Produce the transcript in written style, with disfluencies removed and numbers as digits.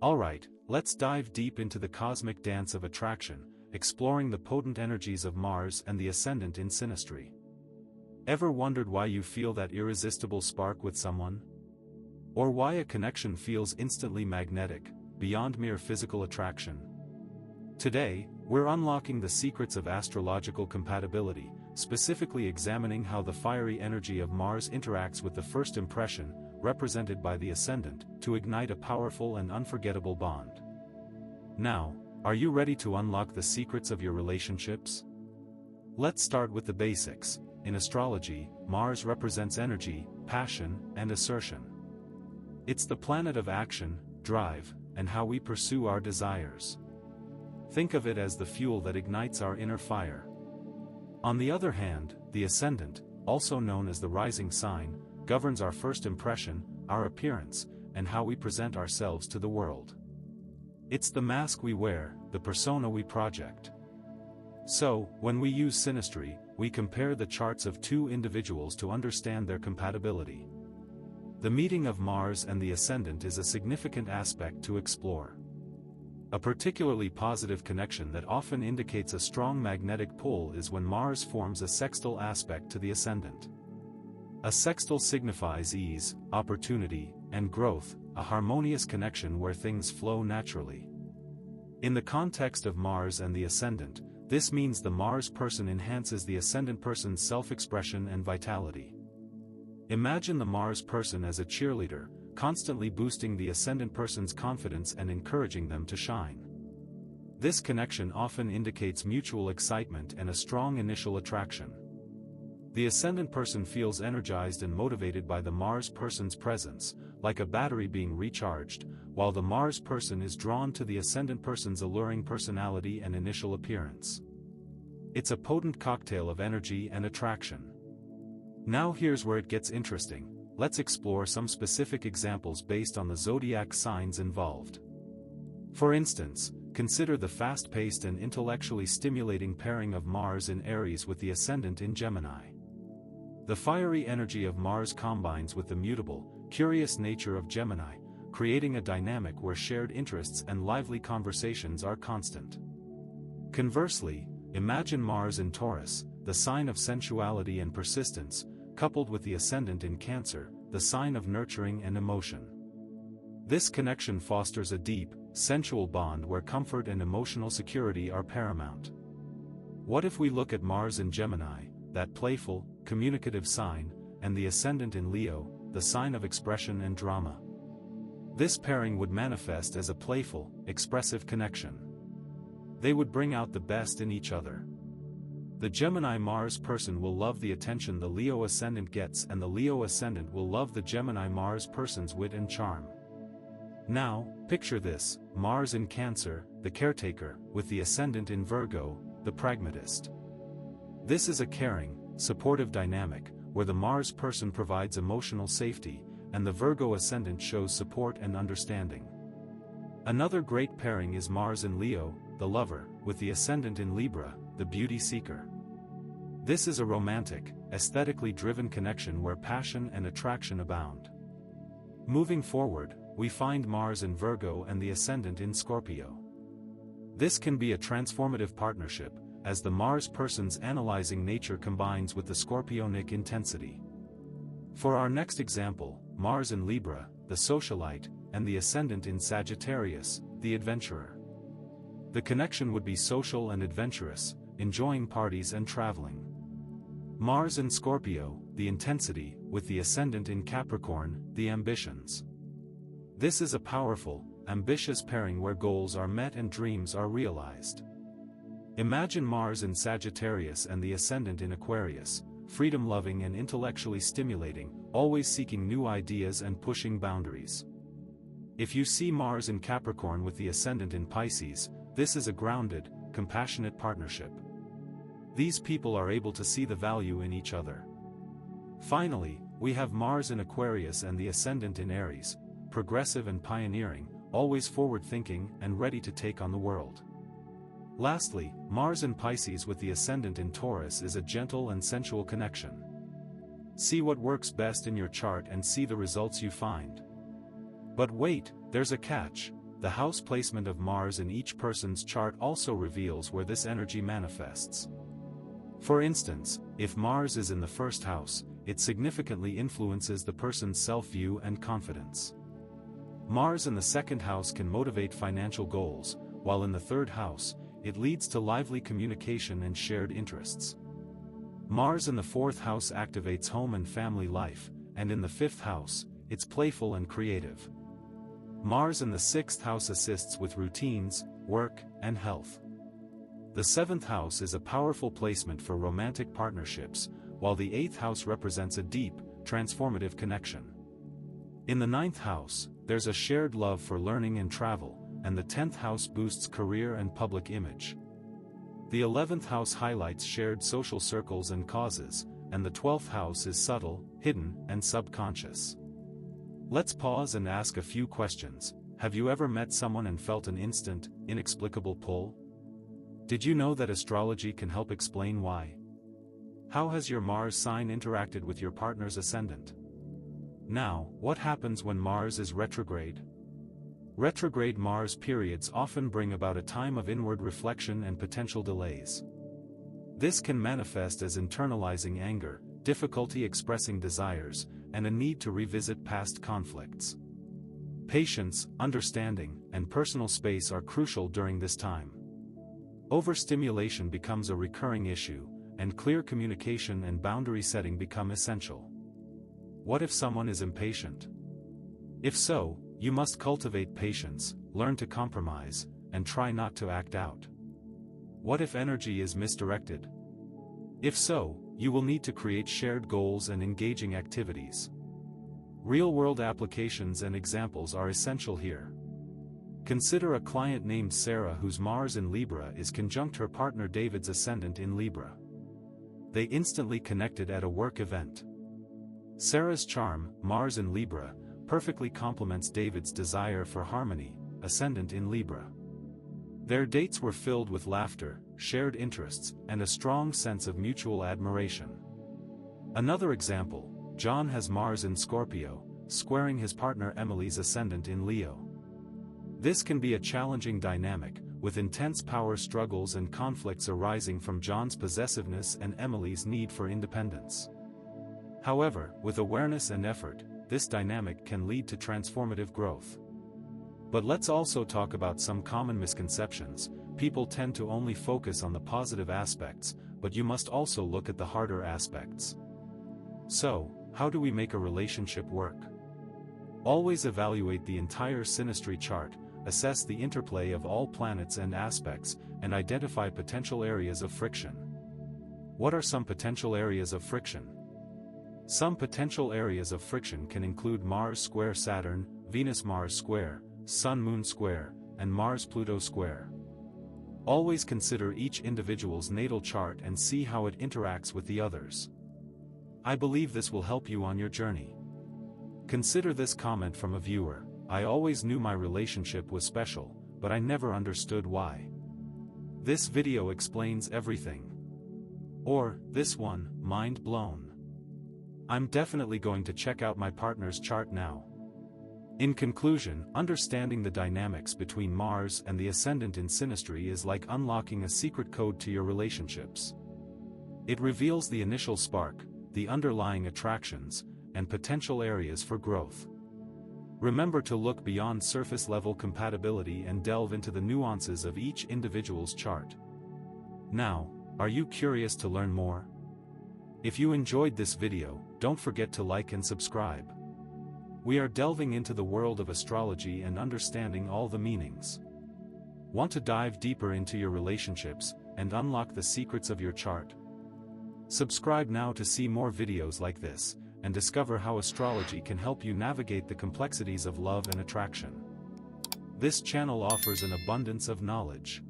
Alright, let's dive deep into the cosmic dance of attraction, exploring the potent energies of Mars and the Ascendant in Synastry. Ever wondered why you feel that irresistible spark with someone? Or why a connection feels instantly magnetic, beyond mere physical attraction? Today, we're unlocking the secrets of astrological compatibility, specifically examining how the fiery energy of Mars interacts with the first impression, represented by the Ascendant, to ignite a powerful and unforgettable bond. Now, are you ready to unlock the secrets of your relationships? Let's start with the basics. In astrology, Mars represents energy, passion, and assertion. It's the planet of action, drive, and how we pursue our desires. Think of it as the fuel that ignites our inner fire. On the other hand, the Ascendant, also known as the rising sign, governs our first impression, our appearance, and how we present ourselves to the world. It's the mask we wear, the persona we project. So, when we use synastry, we compare the charts of two individuals to understand their compatibility. The meeting of Mars and the Ascendant is a significant aspect to explore. A particularly positive connection that often indicates a strong magnetic pull is when Mars forms a sextile aspect to the Ascendant. A sextile signifies ease, opportunity, and growth, a harmonious connection where things flow naturally. In the context of Mars and the Ascendant, this means the Mars person enhances the Ascendant person's self-expression and vitality. Imagine the Mars person as a cheerleader, constantly boosting the Ascendant person's confidence and encouraging them to shine. This connection often indicates mutual excitement and a strong initial attraction. The Ascendant person feels energized and motivated by the Mars person's presence, like a battery being recharged, while the Mars person is drawn to the Ascendant person's alluring personality and initial appearance. It's a potent cocktail of energy and attraction. Now here's where it gets interesting. Let's explore some specific examples based on the zodiac signs involved. For instance, consider the fast-paced and intellectually stimulating pairing of Mars in Aries with the Ascendant in Gemini. The fiery energy of Mars combines with the mutable, curious nature of Gemini, creating a dynamic where shared interests and lively conversations are constant. Conversely, imagine Mars in Taurus, the sign of sensuality and persistence, coupled with the Ascendant in Cancer, the sign of nurturing and emotion. This connection fosters a deep, sensual bond where comfort and emotional security are paramount. What if we look at Mars in Gemini, that playful, communicative sign, and the Ascendant in Leo, the sign of expression and drama? This pairing would manifest as a playful, expressive connection. They would bring out the best in each other. The Gemini Mars person will love the attention the Leo Ascendant gets, and the Leo Ascendant will love the Gemini Mars person's wit and charm. Now, picture this: Mars in Cancer, the caretaker, with the Ascendant in Virgo, the pragmatist. This is a caring, supportive dynamic, where the Mars person provides emotional safety, and the Virgo Ascendant shows support and understanding. Another great pairing is Mars in Leo, the lover, with the Ascendant in Libra, the beauty seeker. This is a romantic, aesthetically driven connection where passion and attraction abound. Moving forward, we find Mars in Virgo and the Ascendant in Scorpio. This can be a transformative partnership, as the Mars person's analyzing nature combines with the Scorpionic intensity. For our next example, Mars in Libra, the socialite, and the Ascendant in Sagittarius, the adventurer. The connection would be social and adventurous, enjoying parties and traveling. Mars in Scorpio, the intensity, with the Ascendant in Capricorn, the ambitions. This is a powerful, ambitious pairing where goals are met and dreams are realized. Imagine Mars in Sagittarius and the Ascendant in Aquarius, freedom-loving and intellectually stimulating, always seeking new ideas and pushing boundaries. If you see Mars in Capricorn with the Ascendant in Pisces, this is a grounded, compassionate partnership. These people are able to see the value in each other. Finally, we have Mars in Aquarius and the Ascendant in Aries, progressive and pioneering, always forward-thinking and ready to take on the world. Lastly, Mars in Pisces with the Ascendant in Taurus is a gentle and sensual connection. See what works best in your chart and see the results you find. But wait, there's a catch. the house placement of Mars in each person's chart also reveals where this energy manifests. For instance, if Mars is in the first house, it significantly influences the person's self-view and confidence. Mars in the second house can motivate financial goals, while in the third house, it leads to lively communication and shared interests. Mars in the fourth house activates home and family life, and in the fifth house, it's playful and creative. Mars in the sixth house assists with routines, work, and health. The seventh house is a powerful placement for romantic partnerships, while the eighth house represents a deep, transformative connection. In the ninth house, there's a shared love for learning and travel, and the 10th house boosts career and public image. The 11th house highlights shared social circles and causes, and the 12th house is subtle, hidden, and subconscious. Let's pause and ask a few questions. Have you ever met someone and felt an instant, inexplicable pull? Did you know that astrology can help explain why? How has your Mars sign interacted with your partner's ascendant? Now, what happens when Mars is retrograde? Retrograde Mars periods often bring about a time of inward reflection and potential delays. This can manifest as internalizing anger, difficulty expressing desires, and a need to revisit past conflicts. Patience, understanding, and personal space are crucial during this time. Overstimulation becomes a recurring issue, and clear communication and boundary setting become essential. What if someone is impatient? If so, you must cultivate patience, learn to compromise, and try not to act out. What if energy is misdirected? If so, you will need to create shared goals and engaging activities. Real-world applications and examples are essential here. Consider a client named Sarah whose Mars in Libra is conjunct her partner David's ascendant in Libra. They instantly connected at a work event. Sarah's charm, Mars in Libra, perfectly complements David's desire for harmony, ascendant in Libra. Their dates were filled with laughter, shared interests, and a strong sense of mutual admiration. Another example, John has Mars in Scorpio, squaring his partner Emily's ascendant in Leo. This can be a challenging dynamic, with intense power struggles and conflicts arising from John's possessiveness and Emily's need for independence. However, with awareness and effort, this dynamic can lead to transformative growth. But let's also talk about some common misconceptions. People tend to only focus on the positive aspects, but you must also look at the harder aspects. So, how do we make a relationship work? Always evaluate the entire synastry chart, assess the interplay of all planets and aspects, and identify potential areas of friction. What are some potential areas of friction? Some potential areas of friction can include Mars square Saturn, Venus-Mars square, Sun-Moon square, and Mars-Pluto square. Always consider each individual's natal chart and see how it interacts with the others. I believe this will help you on your journey. Consider this comment from a viewer: I always knew my relationship was special, but I never understood why. This video explains everything. Or, this one, mind blown. I'm definitely going to check out my partner's chart now. In conclusion, understanding the dynamics between Mars and the ascendant in synastry is like unlocking a secret code to your relationships. It reveals the initial spark, the underlying attractions, and potential areas for growth. Remember to look beyond surface-level compatibility and delve into the nuances of each individual's chart. Now, are you curious to learn more? If you enjoyed this video, don't forget to like and subscribe. We are delving into the world of astrology and understanding all the meanings. Want to dive deeper into your relationships and unlock the secrets of your chart? Subscribe now to see more videos like this, and discover how astrology can help you navigate the complexities of love and attraction. This channel offers an abundance of knowledge.